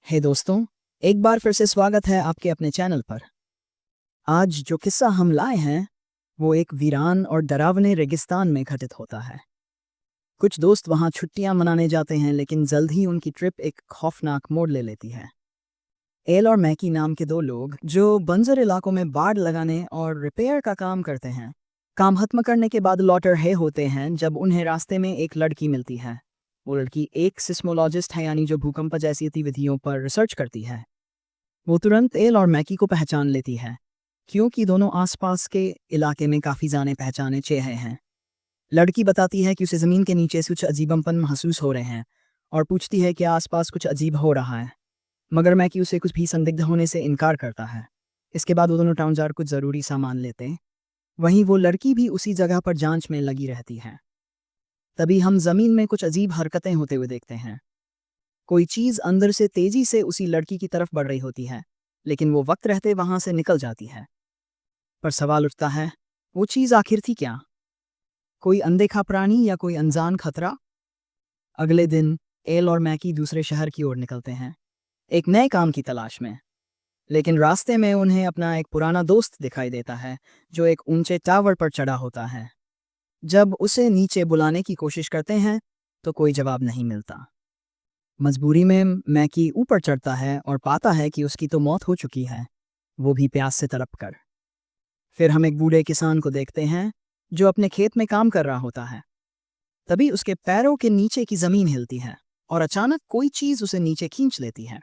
हे दोस्तों, एक बार फिर से स्वागत है आपके अपने चैनल पर। आज जो किस्सा हम लाए हैं वो एक वीरान और डरावने रेगिस्तान में घटित होता है। कुछ दोस्त वहां छुट्टियां मनाने जाते हैं, लेकिन जल्द ही उनकी ट्रिप एक खौफनाक मोड़ ले लेती है। एल और मैकी नाम के दो लोग जो बंजर इलाकों में बाड़ लगाने और रिपेयर का काम करते हैं, काम खत्म करने के बाद लौट रहे होते हैं जब उन्हें रास्ते में एक लड़की मिलती है। वो लड़की एक सिस्मोलॉजिस्ट है, यानी जो भूकंप जैसी गतिविधियों पर रिसर्च करती है। वो तुरंत एल और मैकी को पहचान लेती है, क्योंकि दोनों आसपास के इलाके में काफ़ी जाने पहचाने चेहरे हैं। लड़की बताती है कि उसे ज़मीन के नीचे से कुछ अजीबपन महसूस हो रहे हैं और पूछती है कि आसपास कुछ अजीब हो रहा है, मगर मैकी उसे कुछ भी संदिग्ध होने से इनकार करता है। इसके बाद वो दोनों टाउन जार कुछ ज़रूरी सामान लेते हैं। वहीं वो लड़की भी उसी जगह पर जांच में लगी रहती है। तभी हम ज़मीन में कुछ अजीब हरकतें होते हुए देखते हैं। कोई चीज़ अंदर से तेजी से उसी लड़की की तरफ बढ़ रही होती है, लेकिन वो वक्त रहते वहां से निकल जाती है। पर सवाल उठता है, वो चीज़ आखिर थी क्या? कोई अनदेखा प्राणी या कोई अनजान खतरा? अगले दिन एल और मैकी दूसरे शहर की ओर निकलते हैं, एक नए काम की तलाश में। लेकिन रास्ते में उन्हें अपना एक पुराना दोस्त दिखाई देता है, जो एक ऊंचे टावर पर चढ़ा होता है। जब उसे नीचे बुलाने की कोशिश करते हैं तो कोई जवाब नहीं मिलता। मजबूरी में मैकी ऊपर चढ़ता है और पाता है कि उसकी तो मौत हो चुकी है, वो भी प्यास से तड़प कर। फिर हम एक बूढ़े किसान को देखते हैं जो अपने खेत में काम कर रहा होता है। तभी उसके पैरों के नीचे की जमीन हिलती है और अचानक कोई चीज उसे नीचे खींच लेती है।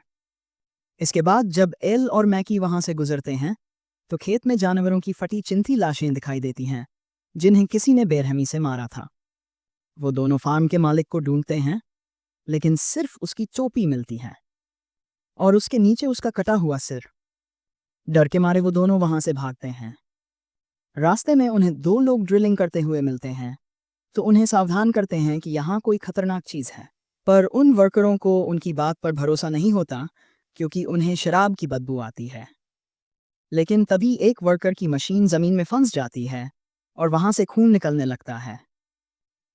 इसके बाद जब एल और मैकी वहां से गुजरते हैं तो खेत में जानवरों की फटी चिंथी लाशें दिखाई देती हैं, जिन्हें किसी ने बेरहमी से मारा था। वो दोनों फार्म के मालिक को ढूंढते हैं, लेकिन सिर्फ उसकी चोपी मिलती है और उसके नीचे उसका कटा हुआ सिर। डर के मारे वो दोनों वहां से भागते हैं। रास्ते में उन्हें दो लोग ड्रिलिंग करते हुए मिलते हैं, तो उन्हें सावधान करते हैं कि यहाँ कोई खतरनाक चीज है। पर उन वर्करों को उनकी बात पर भरोसा नहीं होता, क्योंकि उन्हें शराब की बदबू आती है। लेकिन तभी एक वर्कर की मशीन जमीन में फंस जाती है और वहां से खून निकलने लगता है।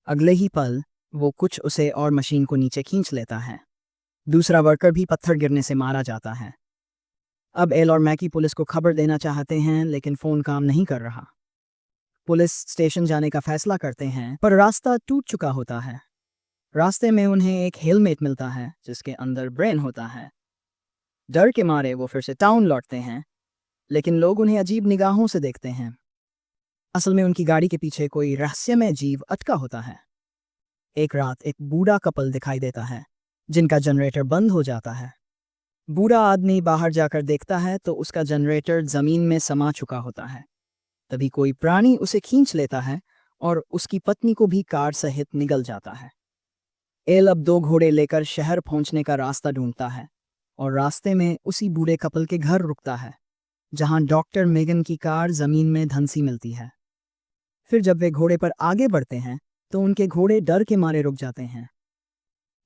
अगले ही पल वो कुछ उसे और मशीन को नीचे खींच लेता है। दूसरा वर्कर भी पत्थर गिरने से मारा जाता है। अब एल और मैकी पुलिस को खबर देना चाहते हैं, लेकिन फोन काम नहीं कर रहा। पुलिस स्टेशन जाने का फैसला करते हैं, पर रास्ता टूट चुका होता है। रास्ते में उन्हें एक हेलमेट मिलता है जिसके अंदर ब्रेन होता है। डर के मारे वो फिर से टाउन लौटते हैं, लेकिन लोग उन्हें अजीब निगाहों से देखते हैं। असल में उनकी गाड़ी के पीछे कोई रहस्यमय जीव अटका होता है। एक रात एक बूढ़ा कपल दिखाई देता है, जिनका जनरेटर बंद हो जाता है। बूढ़ा आदमी बाहर जाकर देखता है तो उसका जनरेटर जमीन में समा चुका होता है। तभी कोई प्राणी उसे खींच लेता है और उसकी पत्नी को भी कार सहित निगल जाता है। एल अब दो घोड़े लेकर शहर पहुंचने का रास्ता ढूंढता है और रास्ते में उसी बूढ़े कपल के घर रुकता है, जहां डॉक्टर मेगन की कार जमीन में धंसी मिलती है। फिर जब वे घोड़े पर आगे बढ़ते हैं तो उनके घोड़े डर के मारे रुक जाते हैं।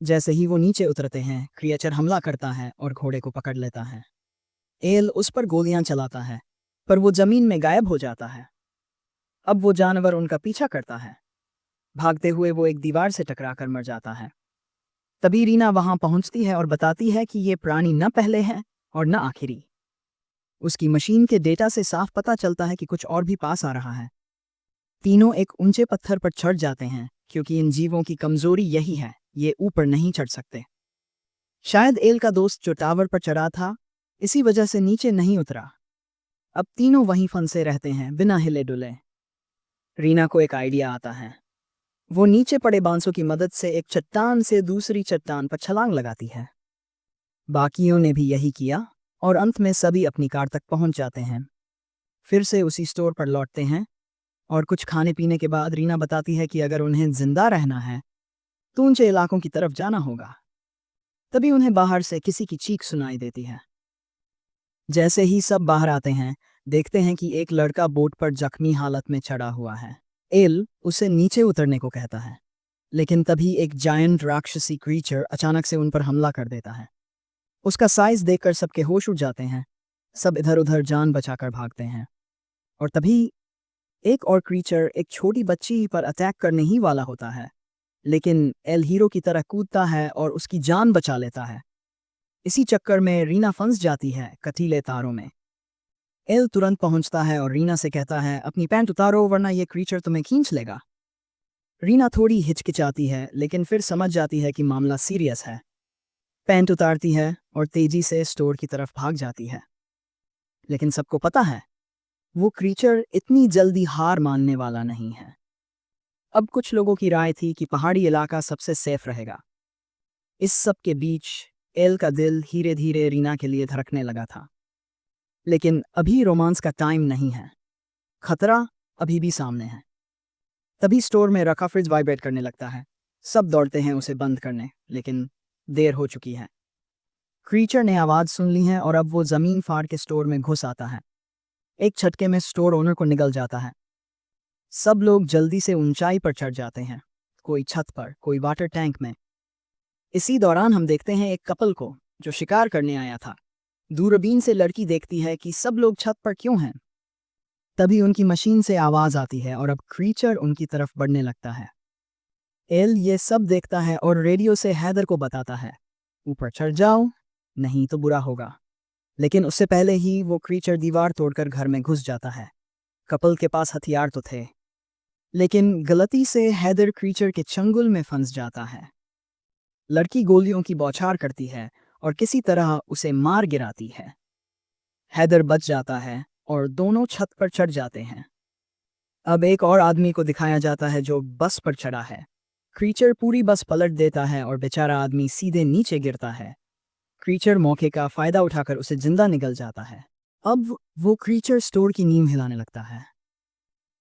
जैसे ही वो नीचे उतरते हैं, क्रिएचर हमला करता है और घोड़े को पकड़ लेता है। एल उस पर गोलियां चलाता है, पर वो जमीन में गायब हो जाता है। अब वो जानवर उनका पीछा करता है। भागते हुए वो एक दीवार से टकराकर मर जाता है। तभी रीना वहां पहुंचती है और बताती है कि ये प्राणी न पहले है और न आखिरी। उसकी मशीन के डेटा से साफ पता चलता है कि कुछ और भी पास आ रहा है। तीनों एक ऊंचे पत्थर पर चढ़ जाते हैं, क्योंकि इन जीवों की कमजोरी यही है, ये ऊपर नहीं चढ़ सकते। शायद एल का दोस्त जो टावर पर चढ़ा था, इसी वजह से नीचे नहीं उतरा। अब तीनों वहीं फंसे रहते हैं, बिना हिले डुले। रीना को एक आइडिया आता है। वो नीचे पड़े बांसों की मदद से एक चट्टान से दूसरी चट्टान पर छलांग लगाती है। बाकियों ने भी यही किया और अंत में सभी अपनी कार तक पहुंच जाते हैं। फिर से उसी स्टोर पर लौटते हैं और कुछ खाने पीने के बाद रीना बताती है कि अगर उन्हें जिंदा रहना है तो ऊंचे इलाकों की तरफ जाना होगा। तभी उन्हें बाहर से किसी की चीख सुनाई देती है। जैसे ही सब बाहर आते हैं, देखते हैं कि एक लड़का बोट पर जख्मी हालत में चढ़ा हुआ है। एल उसे नीचे उतरने को कहता है, लेकिन तभी एक जायंट राक्षसी क्रीचर अचानक से उन पर हमला कर देता है। उसका साइज देखकर सबके होश उड़ जाते हैं। सब इधर उधर जान बचाकर भागते हैं और तभी एक और क्रीचर एक छोटी बच्ची पर अटैक करने ही वाला होता है, लेकिन एल हीरो की तरह कूदता है और उसकी जान बचा लेता है। इसी चक्कर में रीना फंस जाती है कटीले तारों में। एल तुरंत पहुंचता है और रीना से कहता है अपनी पैंट उतारो वरना ये क्रीचर तुम्हें खींच लेगा। रीना थोड़ी हिचकिचाती है लेकिन फिर समझ जाती है कि मामला सीरियस है। पैंट उतारती है और तेजी से स्टोर की तरफ भाग जाती है। लेकिन सबको पता है वो क्रीचर इतनी जल्दी हार मानने वाला नहीं है। अब कुछ लोगों की राय थी कि पहाड़ी इलाका सबसे सेफ रहेगा। इस सब के बीच एल का दिल धीरे धीरे रीना के लिए धड़कने लगा था। लेकिन अभी रोमांस का टाइम नहीं है, खतरा अभी भी सामने है। तभी स्टोर में रखा फ्रिज वाइब्रेट करने लगता है। सब दौड़ते हैं उसे बंद करने, लेकिन देर हो चुकी है। क्रीचर ने आवाज़ सुन ली है और अब वो ज़मीन फाड़ के स्टोर में घुस आता है। एक झटके में स्टोर ओनर को निगल जाता है। सब लोग जल्दी से ऊंचाई पर चढ़ जाते हैं, कोई छत पर, कोई वाटर टैंक में। इसी दौरान हम देखते हैं एक कपल को जो शिकार करने आया था। दूरबीन से लड़की देखती है कि सब लोग छत पर क्यों हैं। तभी उनकी मशीन से आवाज़ आती है और अब क्रीचर उनकी तरफ बढ़ने लगता है। एल ये सब देखता है और रेडियो से हैदर को बताता है ऊपर चढ़ जाओ, नहीं तो बुरा होगा। लेकिन उससे पहले ही वो क्रीचर दीवार तोड़कर घर में घुस जाता है। कपल के पास हथियार तो थे, लेकिन गलती से हैदर क्रीचर के चंगुल में फंस जाता है। लड़की गोलियों की बौछार करती है और किसी तरह उसे मार गिराती है। हैदर बच जाता है और दोनों छत पर चढ़ जाते हैं। अब एक और आदमी को दिखाया जाता है जो बस पर चढ़ा है। क्रीचर पूरी बस पलट देता है और बेचारा आदमी सीधे नीचे गिरता है। क्रीचर मौके का फायदा उठाकर उसे जिंदा निकल जाता है। अब वो क्रीचर स्टोर की नींव हिलाने लगता है।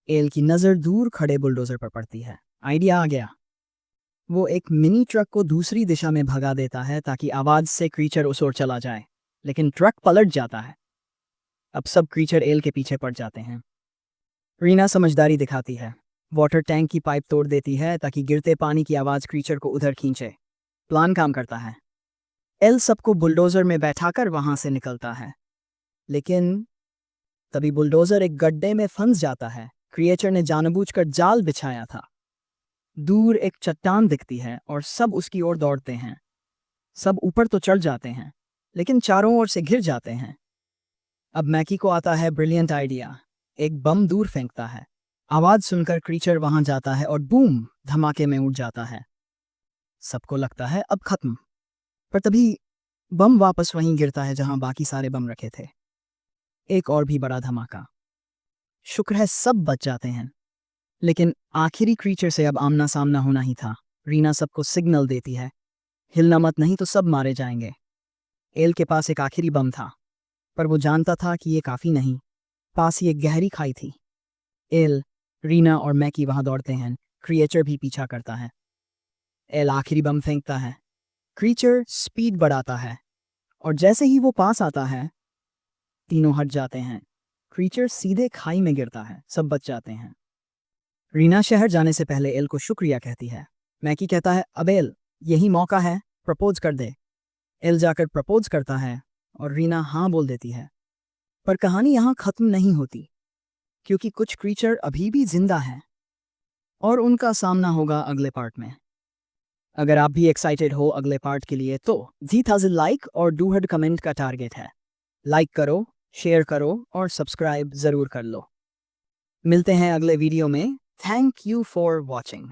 एल की नज़र दूर खड़े बुलडोजर पर पड़ती है। आइडिया आ गया। वो एक मिनी ट्रक को दूसरी दिशा में भगा देता है ताकि आवाज़ से क्रीचर उस ओर चला जाए, लेकिन ट्रक पलट जाता है। अब सब क्रीचर एल के पीछे पड़ जाते हैं। रीना समझदारी दिखाती है, वाटर टैंक की पाइप तोड़ देती है ताकि गिरते पानी की आवाज़ क्रीचर को उधर खींचे। प्लान काम करता है। एल सबको बुलडोजर में बैठाकर वहां से निकलता है, लेकिन तभी बुलडोजर एक गड्ढे में फंस जाता है। क्रिएचर ने जानबूझकर जाल बिछाया था। दूर एक चट्टान दिखती है और सब उसकी ओर दौड़ते हैं। सब ऊपर तो चढ़ जाते हैं, लेकिन चारों ओर से घिर जाते हैं। अब मैकी को आता है ब्रिलियंट आइडिया। एक बम दूर फेंकता है। आवाज सुनकर क्रीचर वहां जाता है और बूम, धमाके में उड़ जाता है। सबको लगता है अब खत्म, पर तभी बम वापस वहीं गिरता है जहां बाकी सारे बम रखे थे। एक और भी बड़ा धमाका। शुक्र है सब बच जाते हैं, लेकिन आखिरी क्रीचर से अब आमना सामना होना ही था। रीना सबको सिग्नल देती है, हिलना मत नहीं तो सब मारे जाएंगे। एल के पास एक आखिरी बम था, पर वो जानता था कि ये काफी नहीं। पास ही एक गहरी खाई थी। एल, रीना और मैकी वहां दौड़ते हैं। क्रिएचर भी पीछा करता है। एल आखिरी बम फेंकता है। क्रीचर स्पीड बढ़ाता है और जैसे ही वो पास आता है, तीनों हट जाते हैं। क्रीचर सीधे खाई में गिरता है। सब बच जाते हैं। रीना शहर जाने से पहले एल को शुक्रिया कहती है। मैकी कहता है अब एल, यही मौका है, प्रपोज कर दे। एल जाकर प्रपोज करता है और रीना हाँ बोल देती है। पर कहानी यहाँ खत्म नहीं होती, क्योंकि कुछ क्रीचर अभी भी जिंदा हैं और उनका सामना होगा अगले पार्ट में। अगर आप भी एक्साइटेड हो अगले पार्ट के लिए तो 1000 लाइक और 200 कमेंट का टारगेट है। लाइक करो, शेयर करो और सब्सक्राइब ज़रूर कर लो। मिलते हैं अगले वीडियो में। Thank you for watching.